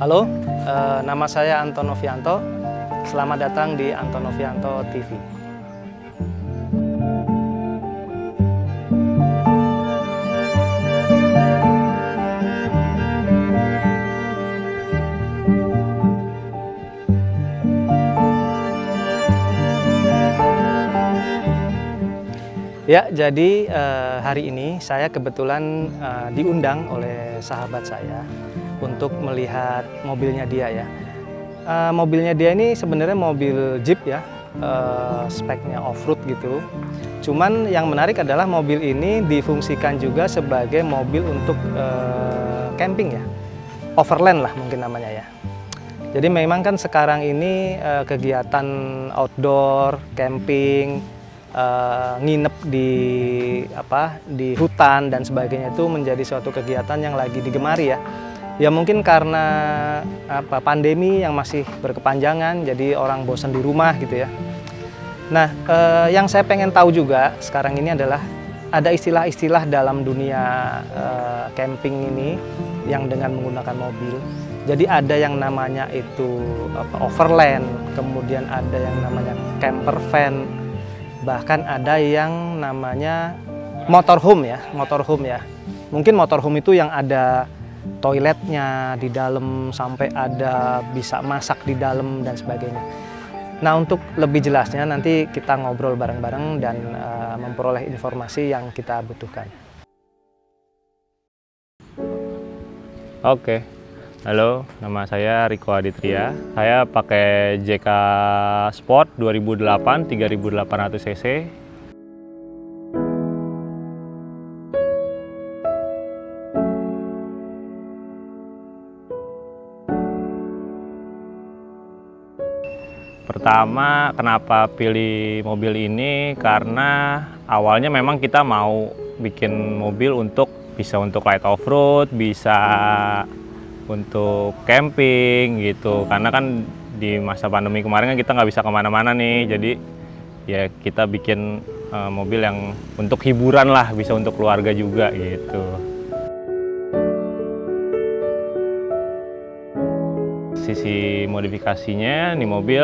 Halo, nama saya Anton Novianto. Selamat datang di Anton Novianto TV. Ya, jadi hari ini saya kebetulan diundang oleh sahabat saya untuk melihat mobilnya dia ya. Mobilnya dia ini sebenarnya mobil Jeep ya, speknya off-road gitu. Cuman yang menarik adalah mobil ini difungsikan juga sebagai mobil untuk camping ya, overland lah mungkin namanya ya. Jadi memang kan sekarang ini kegiatan outdoor, camping, nginep di hutan dan sebagainya itu menjadi suatu kegiatan yang lagi digemari ya. Ya mungkin karena pandemi yang masih berkepanjangan, jadi orang bosan di rumah gitu ya. Nah, yang saya pengen tahu juga sekarang ini adalah ada istilah-istilah dalam dunia camping ini yang dengan menggunakan mobil. Jadi ada yang namanya itu overland, kemudian ada yang namanya camper van, bahkan ada yang namanya motorhome ya, motorhome ya. Mungkin motorhome itu yang ada toiletnya di dalam, sampai ada bisa masak di dalam dan sebagainya. Nah, untuk lebih jelasnya nanti kita ngobrol bareng-bareng dan memperoleh informasi yang kita butuhkan. Oke, halo, nama saya Riko Aditria. Saya pakai JK Sport 2008 3800 cc. Pertama, kenapa pilih mobil ini? Karena awalnya memang kita mau bikin mobil bisa untuk light off-road, bisa untuk camping gitu. Karena kan di masa pandemi kemarin kan kita nggak bisa kemana-mana nih, jadi ya kita bikin mobil yang untuk hiburan lah, bisa untuk keluarga juga gitu. Sisi modifikasinya, nih mobil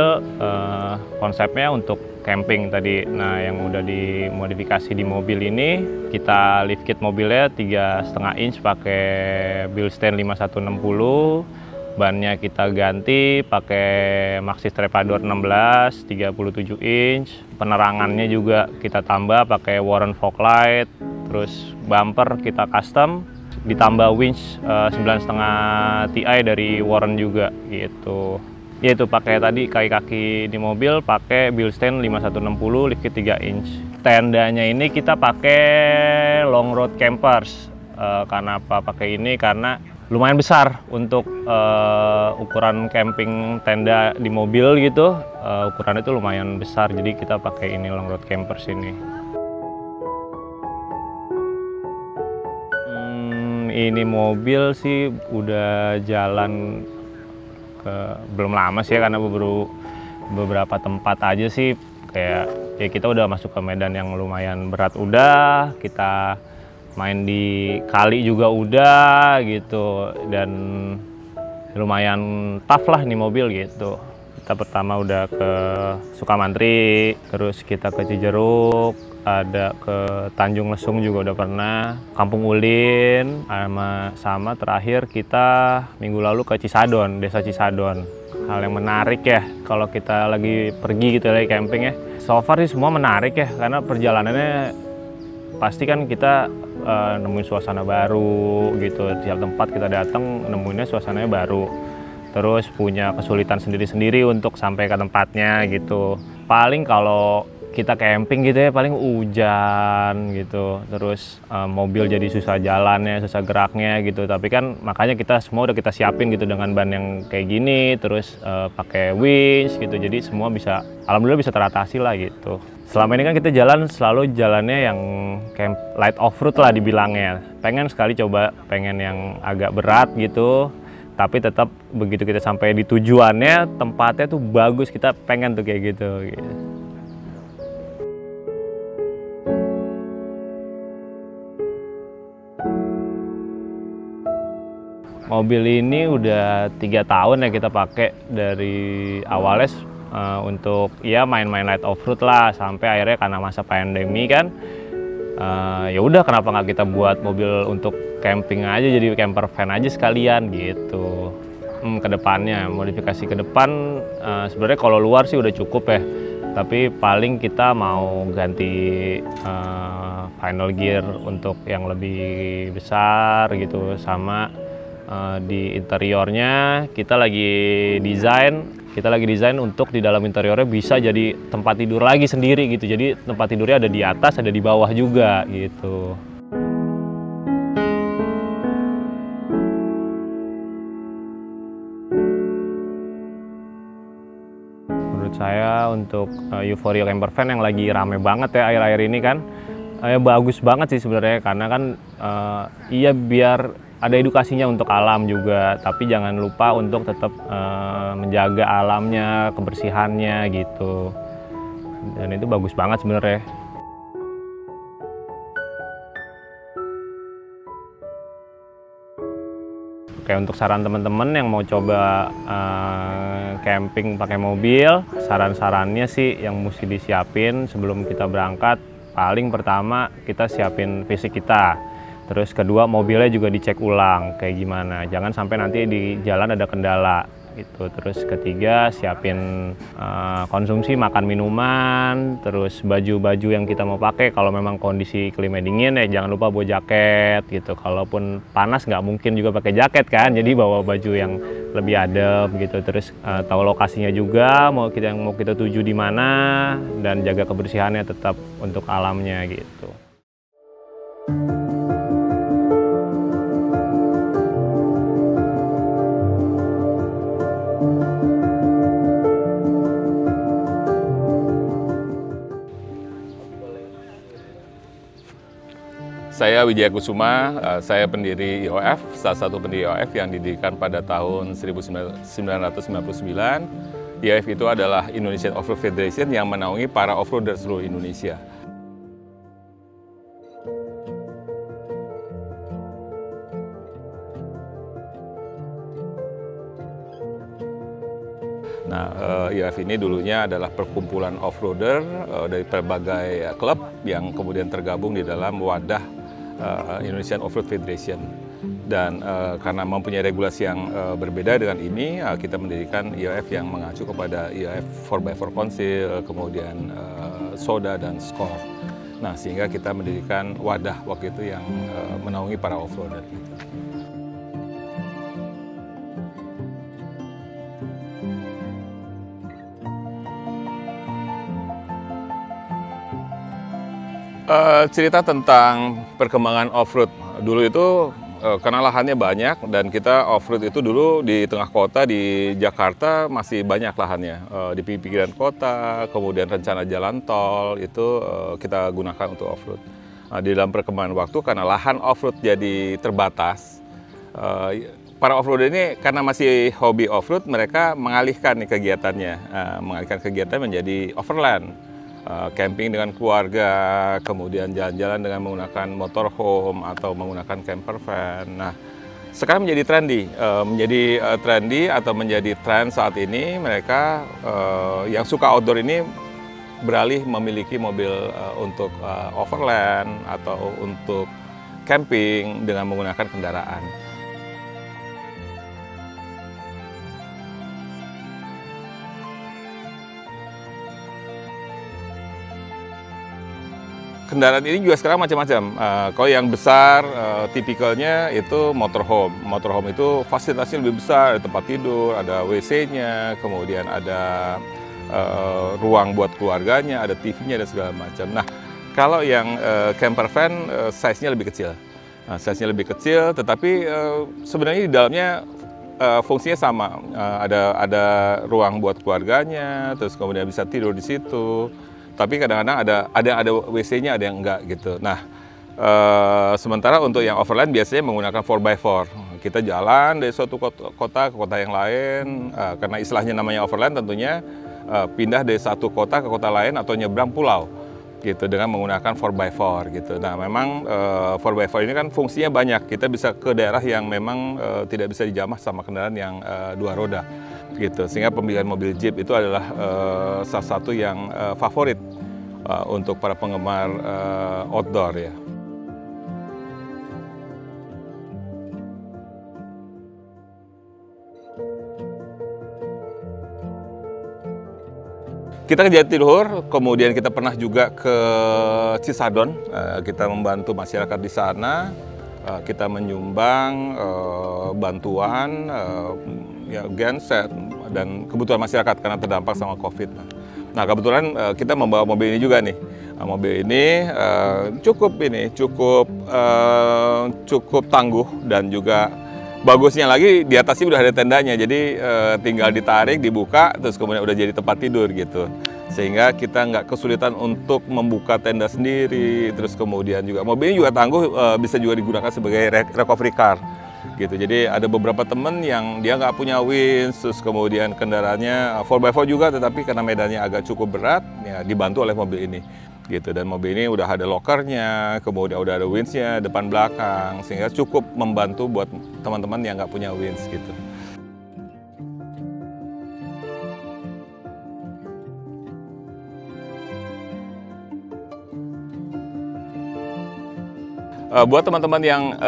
konsepnya untuk camping tadi. Nah, yang udah dimodifikasi di mobil ini, kita lift kit mobilnya 3,5 inch pakai Bilstein 5160. Bannya kita ganti pakai Maxxis Trepador 16 37 inch. Penerangannya juga kita tambah pakai Warren fog light. Terus bumper kita custom, ditambah winch 9,5 Ti dari Warren juga gitu. Yaitu pakai tadi kaki-kaki di mobil pakai Bilstein 5160 lift kit 3 inch. Tendanya ini kita pakai long road campers. Kenapa pakai ini? Karena lumayan besar untuk ukuran camping tenda di mobil gitu. Ukuran itu lumayan besar, jadi kita pakai ini long road campers ini. Ini mobil sih udah jalan belum lama sih ya, karena beberapa tempat aja sih, kayak ya kita udah masuk ke medan yang lumayan berat, udah kita main di kali juga udah gitu, dan lumayan tough lah nih mobil gitu. Kita pertama udah ke Sukamantri, terus kita ke Cijeruk, ada ke Tanjung Lesung juga udah pernah, Kampung Ulin, sama terakhir kita minggu lalu ke Cisadon, Desa Cisadon. Hal yang menarik ya kalau kita lagi pergi gitu lagi camping ya. So far sih semua menarik ya, karena perjalanannya pasti kan kita nemuin suasana baru gitu. Di tiap tempat kita datang nemuinnya suasananya baru. Terus punya kesulitan sendiri-sendiri untuk sampai ke tempatnya gitu. Paling kalau kita camping gitu ya, paling hujan gitu, terus mobil jadi susah jalannya, susah geraknya gitu. Tapi kan makanya kita semua udah kita siapin gitu dengan ban yang kayak gini, terus pakai winch gitu, jadi semua bisa, alhamdulillah bisa teratasi lah gitu. Selama ini kan kita selalu jalannya yang camp light off-road lah dibilangnya. Pengen sekali coba, pengen yang agak berat gitu, tapi tetap begitu kita sampai di tujuannya, tempatnya tuh bagus, kita pengen tuh kayak gitu. Mobil ini udah 3 tahun ya kita pakai dari awalnya untuk ya main-main light off-road lah, sampai akhirnya karena masa pandemi kan ya udah kenapa nggak kita buat mobil untuk camping aja, jadi camper van aja sekalian gitu. Kedepannya modifikasi ke depan sebenarnya kalau luar sih udah cukup ya, tapi paling kita mau ganti final gear untuk yang lebih besar gitu, sama di interiornya kita lagi desain untuk di dalam interiornya bisa jadi tempat tidur lagi sendiri gitu, jadi tempat tidurnya ada di atas ada di bawah juga gitu. Menurut saya untuk Euforia Camper Van yang lagi rame banget ya akhir-akhir ini kan, bagus banget sih sebenarnya, karena kan iya biar ada edukasinya untuk alam juga, tapi jangan lupa untuk tetap menjaga alamnya, kebersihannya gitu. Dan itu bagus banget sebenarnya. Oke, untuk saran teman-teman yang mau coba camping pakai mobil, saran-sarannya sih yang mesti disiapin sebelum kita berangkat, paling pertama kita siapin fisik kita. Terus kedua, mobilnya juga dicek ulang kayak gimana, jangan sampai nanti di jalan ada kendala gitu. Terus ketiga, siapin konsumsi makan minuman, terus baju-baju yang kita mau pakai. Kalau memang kondisi iklimnya dingin ya jangan lupa bawa jaket gitu. Kalaupun panas nggak mungkin juga pakai jaket kan, jadi bawa baju yang lebih adem gitu. Terus tahu lokasinya juga, mau kita tuju di mana, dan jaga kebersihannya tetap untuk alamnya gitu. Saya Wijaya Kusuma, saya pendiri IOF, salah satu pendiri IOF yang didirikan pada tahun 1999. IOF itu adalah Indonesian Off-Road Federation yang menaungi para off-roader seluruh Indonesia. Nah, IOF ini dulunya adalah perkumpulan off-roader dari berbagai klub yang kemudian tergabung di dalam wadah Indonesian Off-Road Federation. Dan karena mempunyai regulasi yang berbeda dengan ini, kita mendirikan IOF yang mengacu kepada IOF 4x4 Council, kemudian SODA dan SCOR. Nah, sehingga kita mendirikan wadah waktu itu yang menaungi para off-roader. Cerita tentang perkembangan off-road. Dulu itu karena lahannya banyak dan kita off-road itu dulu di tengah kota di Jakarta masih banyak lahannya. Di pinggiran kota, kemudian rencana jalan tol itu kita gunakan untuk off-road. Di dalam perkembangan waktu karena lahan off-road jadi terbatas, para off-roader ini karena masih hobi off-road, mereka mengalihkan nih kegiatannya, mengalihkan kegiatan menjadi overland. Camping dengan keluarga, kemudian jalan-jalan dengan menggunakan motorhome atau menggunakan camper van. Nah, sekarang menjadi trendy, atau menjadi tren saat ini, mereka yang suka outdoor ini beralih memiliki mobil untuk overland atau untuk camping dengan menggunakan kendaraan. Kendaraan ini juga sekarang macam-macam. Kalau yang besar, tipikalnya itu motorhome. Motorhome itu fasilitasnya lebih besar, ada tempat tidur, ada WC-nya, kemudian ada ruang buat keluarganya, ada TV-nya, dan segala macam. Nah, kalau yang camper van, size-nya lebih kecil. Size-nya lebih kecil, tetapi sebenarnya di dalamnya fungsinya sama. Ada ruang buat keluarganya, terus kemudian bisa tidur di situ. Tapi kadang-kadang ada WC-nya, ada yang enggak gitu. Nah, sementara untuk yang overland biasanya menggunakan 4x4. Kita jalan dari suatu kota ke kota yang lain, karena istilahnya namanya overland tentunya pindah dari satu kota ke kota lain atau nyebrang pulau. gitu dengan menggunakan 4x4 gitu. Nah, memang 4x4 ini kan fungsinya banyak. Kita bisa ke daerah yang memang tidak bisa dijamah sama kendaraan yang dua roda gitu. Sehingga pemilihan mobil Jeep itu adalah salah satu yang favorit untuk para penggemar outdoor ya. Kita ke Jatiluhur, kemudian kita pernah juga ke Cisadon, kita membantu masyarakat di sana, kita menyumbang bantuan, ya, genset dan kebutuhan masyarakat karena terdampak sama COVID. Nah, kebetulan kita membawa mobil ini juga nih. Mobil ini cukup tangguh dan juga bagusnya lagi di atasnya udah ada tendanya, jadi tinggal ditarik, dibuka, terus kemudian udah jadi tempat tidur gitu. Sehingga kita nggak kesulitan untuk membuka tenda sendiri, terus kemudian juga mobil ini juga tangguh, bisa juga digunakan sebagai recovery car gitu. Jadi ada beberapa temen yang dia nggak punya winch, terus kemudian kendaraannya 4x4 juga, tetapi karena medannya agak cukup berat, ya dibantu oleh mobil ini. Gitu. Dan mobil ini udah ada lokernya, kemudian udah ada winch-nya depan belakang, sehingga cukup membantu buat teman-teman yang nggak punya winch gitu. Buat teman-teman yang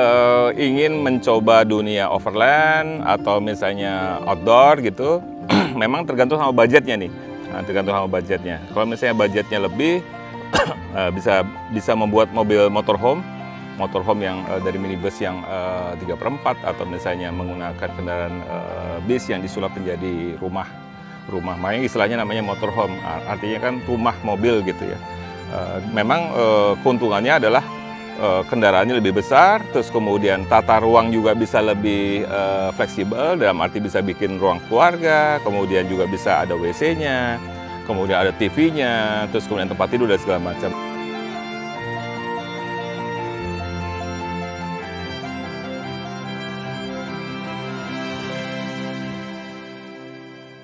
ingin mencoba dunia overland atau misalnya outdoor gitu, memang tergantung sama budgetnya nih. Nah, tergantung sama budgetnya. Kalau misalnya budgetnya lebih, bisa membuat mobil motorhome yang dari minibus yang 3/4 atau misalnya menggunakan kendaraan bis yang disulap menjadi rumah. Makanya istilahnya namanya motorhome, artinya kan rumah mobil gitu ya. Memang keuntungannya adalah kendaraannya lebih besar, terus kemudian tata ruang juga bisa lebih fleksibel, dalam arti bisa bikin ruang keluarga, kemudian juga bisa ada WC-nya, kemudian ada TV-nya, terus kemudian tempat tidur dan segala macam.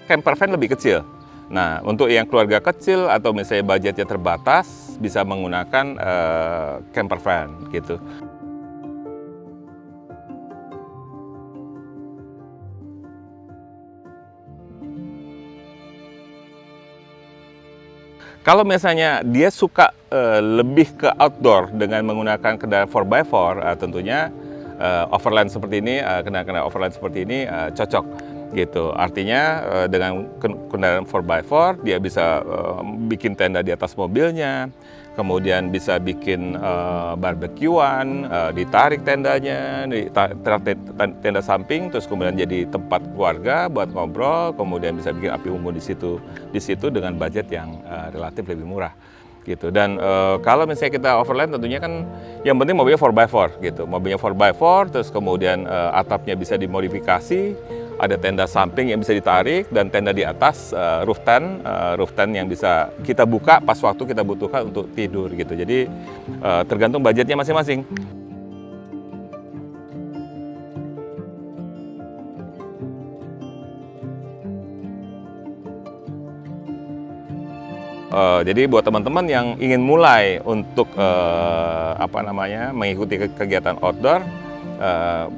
Camper van lebih kecil. Nah, untuk yang keluarga kecil atau misalnya budgetnya terbatas, bisa menggunakan camper van gitu. Kalau misalnya dia suka lebih ke outdoor dengan menggunakan kendaraan 4x4, tentunya overland seperti ini, kendaraan overland seperti ini cocok gitu. Artinya dengan kendaraan 4x4 dia bisa bikin tenda di atas mobilnya, kemudian bisa bikin barbekyuan, ditarik tendanya, tenda samping, terus kemudian jadi tempat keluarga buat ngobrol, kemudian bisa bikin api unggun di situ dengan budget yang relatif lebih murah gitu. Dan kalau misalnya kita overland, tentunya kan yang penting mobilnya 4x4 gitu. Mobilnya 4x4, terus kemudian atapnya bisa dimodifikasi, ada tenda samping yang bisa ditarik, dan tenda di atas roof tent yang bisa kita buka pas waktu kita butuhkan untuk tidur gitu. Jadi tergantung budgetnya masing-masing. Jadi buat teman-teman yang ingin mulai untuk mengikuti kegiatan outdoor,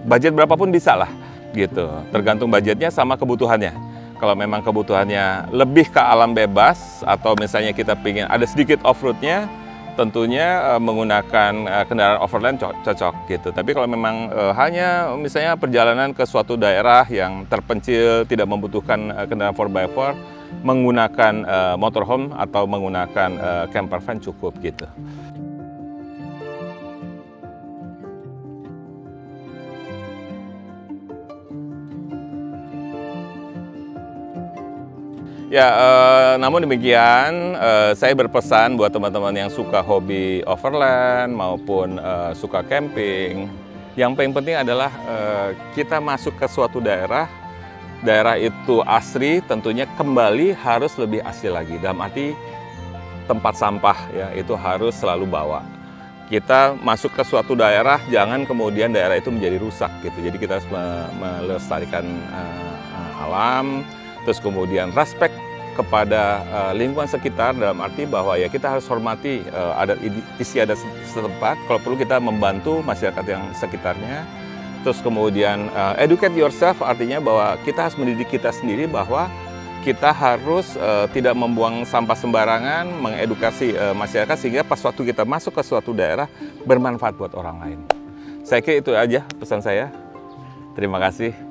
budget berapapun bisa lah gitu. Tergantung budgetnya sama kebutuhannya. Kalau memang kebutuhannya lebih ke alam bebas atau misalnya kita ingin ada sedikit off-roadnya, tentunya menggunakan kendaraan overland cocok gitu. Tapi kalau memang hanya misalnya perjalanan ke suatu daerah yang terpencil, tidak membutuhkan kendaraan 4x4, menggunakan motorhome atau menggunakan camper van cukup gitu. Ya, namun demikian saya berpesan buat teman-teman yang suka hobi overland maupun suka camping, yang paling penting adalah kita masuk ke suatu daerah itu asri, tentunya kembali harus lebih asri lagi. Dalam arti tempat sampah ya itu harus selalu bawa. Kita masuk ke suatu daerah, jangan kemudian daerah itu menjadi rusak gitu. Jadi kita harus melestarikan alam, terus kemudian respect kepada lingkungan sekitar, dalam arti bahwa ya kita harus hormati adat istiadat setempat, kalau perlu kita membantu masyarakat yang sekitarnya. Terus kemudian educate yourself, artinya bahwa kita harus mendidik kita sendiri bahwa kita harus tidak membuang sampah sembarangan, mengedukasi masyarakat sehingga pas waktu kita masuk ke suatu daerah bermanfaat buat orang lain. Saya kira itu aja pesan saya. Terima kasih.